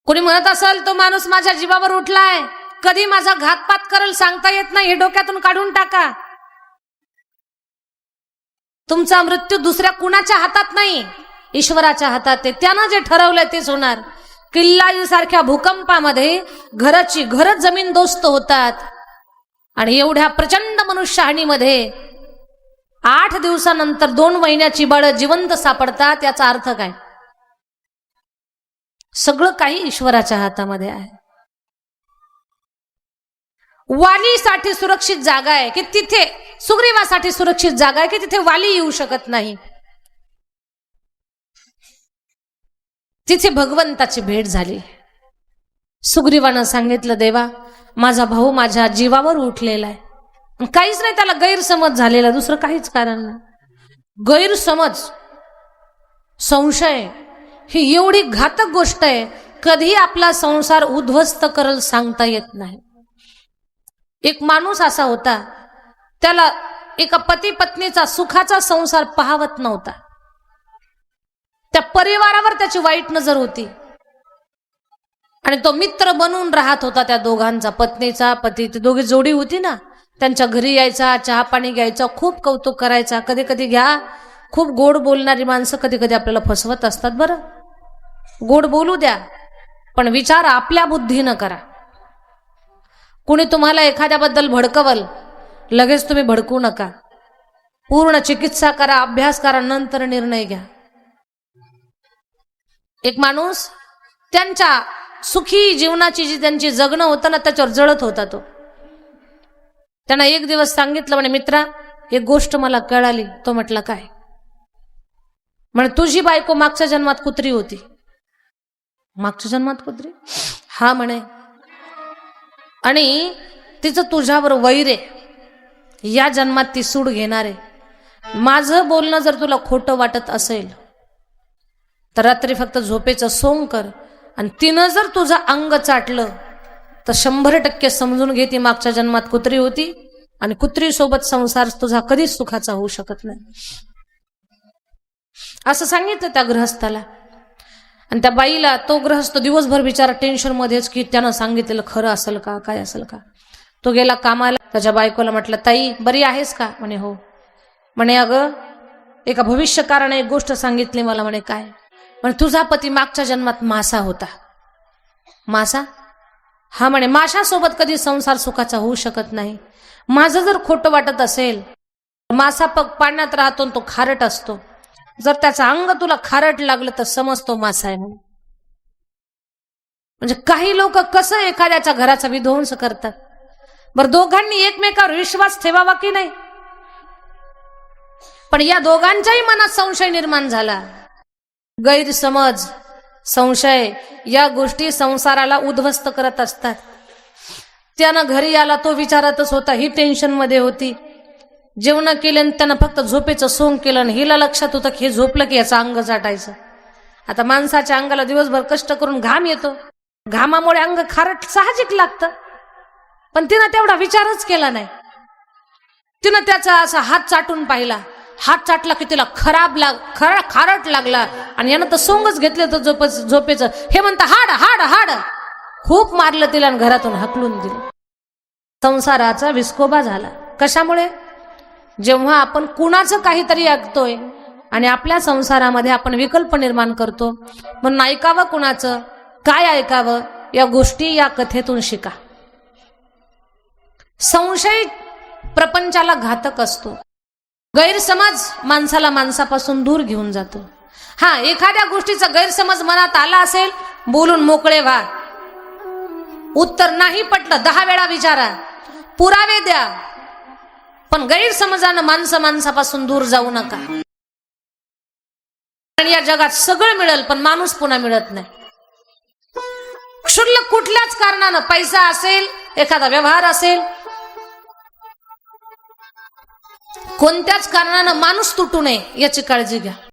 कोणी म्हणत असेल तो माणूस माझ्या जीवावर उठलाय, कधी माझा घातपात करेल सांगता येत नाही, हे डोक्यातून काढून टाका. तुमचा मृत्यू दुसऱ्या कुणाच्या हातात नाही, ईश्वराच्या हातात आहे. त्यानं जे ठरवलंय तेच होणार. किल्लारी सारख्या भूकंपामध्ये घराची जमीनदोस्त होतात आणि एवढ्या प्रचंड मनुष्यहानीमध्ये 8 दिवसानंतर 2 महिन्याची बाळ जिवंत सापडतात. याचा अर्थ काय? सगळं काही ईश्वराच्या हातामध्ये आहे. वालीसाठी सुरक्षित जागा आहे की तिथे, सुग्रीवासाठी सुरक्षित जागा आहे की तिथे वाली येऊ शकत नाही. तिथे भगवंताची भेट झाली. सुग्रीवानं सांगितलं, देवा माझा भाऊ माझ्या जीवावर उठलेला आहे. काहीच नाही त्याला गैरसमज झालेला, दुसरं काहीच कारण नाही. गैरसमज, संशय ही एवढी घातक गोष्ट आहे, कधी आपला संसार उद्ध्वस्त करल सांगता येत नाही. एक माणूस असा होता, त्याला एका पती पत्नीचा सुखाचा संसार पाहावत नव्हता. त्या परिवारावर त्याची वाईट नजर होती आणि तो मित्र बनून राहत होता त्या दोघांचा, पत्नीचा पती. ते दोघे जोडी होती ना, त्यांच्या घरी यायचा, चहा पाणी घ्यायचा, खूप कौतुक करायचा. कधी कधी घ्या, खूप गोड बोलणारी माणसं कधी कधी आपल्याला फसवत असतात. बरं, गोड बोलू द्या, पण विचार आपल्या बुद्धीनं करा. कुणी तुम्हाला एखाद्याबद्दल भडकवल, लगेच तुम्ही भडकू नका. पूर्ण चिकित्सा करा, अभ्यास करा, नंतर निर्णय घ्या. एक माणूस त्यांच्या सुखी जीवनाची जी त्यांची जगणं होतं ना, त्याच्यावर जळत होता. तो त्यांना एक दिवस सांगितलं, म्हणे मित्रा एक गोष्ट मला कळाली. तो म्हटलं काय? म्हणे तुझी बायको मागच्या जन्मात कुत्री होती. मागच्या जन्मात कुत्री? हा म्हणे, आणि तिचं तुझ्यावर वैर आहे, या जन्मात ती सूड घेणार आहे. माझं बोलणं जर तुला खोटं वाटत असेल तर रात्री फक्त झोपेचं सोंग कर, आणि तिनं जर तुझं अंग चाटलं तर 100% समजून घे ती मागच्या जन्मात कुत्री होती, आणि कुत्री सोबत संसार तुझा कधीच सुखाचा होऊ शकत नाही. असं सांगितलं त्या गृहस्थाला. आणि त्या बाईला, तो गृहस्थ दिवसभर बिचारा टेन्शन मध्येच की त्यानं सांगितलेलं खरं असेल का, काय असेल का. तो गेला कामाला. त्याच्या बायकोला म्हटलं, ताई बरी आहेस का? म्हणे हो. म्हणे अगं एका भविष्यकाराने एक गोष्ट सांगितली मला. म्हणे काय? म्हणे तुझा पती मागच्या जन्मात मासा होता. मासा? हा म्हणे, माशासोबत कधी संसार सुखाचा होऊ शकत नाही. माझं जर खोटं वाटत असेल, मासा पाण्यात राहतो तो खारट असतो, जर त्याचं अंग तुला खारट लागलं तर समजतो मासा आहे म्हणून. म्हणजे काही लोक कसं एखाद्याच्या घराचा विध्वंस करतात. बरं, दोघांनी एकमेकावर विश्वास ठेवावा की नाही? पण या दोघांच्याही मनात संशय निर्माण झाला. गैरसमज, संशय या गोष्टी संसाराला उद्ध्वस्त करत असतात. त्यानं घरी आला, तो विचारातच होता, ही टेन्शन मध्ये होती. जेवण केलं त्यानं फक्त झोपेचं सोंग केलं, आणि हिला लक्षात होतं की हे झोपलं की याचं अंग चाटायचं. आता माणसाच्या अंगाला दिवसभर कष्ट करून घाम येतो, घामामुळे अंग खारट साहजिक लागतं. पण तिनं तेवढा विचारच केला नाही. तिनं त्याचा असा हात चाटून पाहिला. हात चाटला की तिला खारट लागला, आणि यानं तर सोंगच घेतलं तर झोपेचं. हे म्हणतं हाड हाड हाड. खूप मारलं तिला आणि घरातून हकलून दिलं. संसाराचा विस्कोबा झाला. कशामुळे? जेव्हा आपण कुणाचं काहीतरी ऐकतोय आणि आपल्या संसारामध्ये आपण विकल्प निर्माण करतो. म्हणून ऐकावं कुणाचं, काय ऐकावं, या गोष्टी या कथेतून शिका. संशय प्रपंचाला घातक असतो. गैरसमज माणसाला माणसापासून दूर घेऊन जातो. हा, एखाद्या गोष्टीचा गैरसमज मनात आला असेल, बोलून मोकळे व्हा. उत्तर नाही पटलं 10 वेळा विचारा, पुरावे द्या, पण गैरसमजानं माणसापासून दूर जाऊ नका. आणि या जगात सगळं मिळेल पण माणूस पुन्हा मिळत नाही. क्षुल्लक कुठल्याच कारणानं, पैसा असेल, एखादा व्यवहार असेल, कोणत्याच कारणानं माणूस तुटू नये याची काळजी घ्या.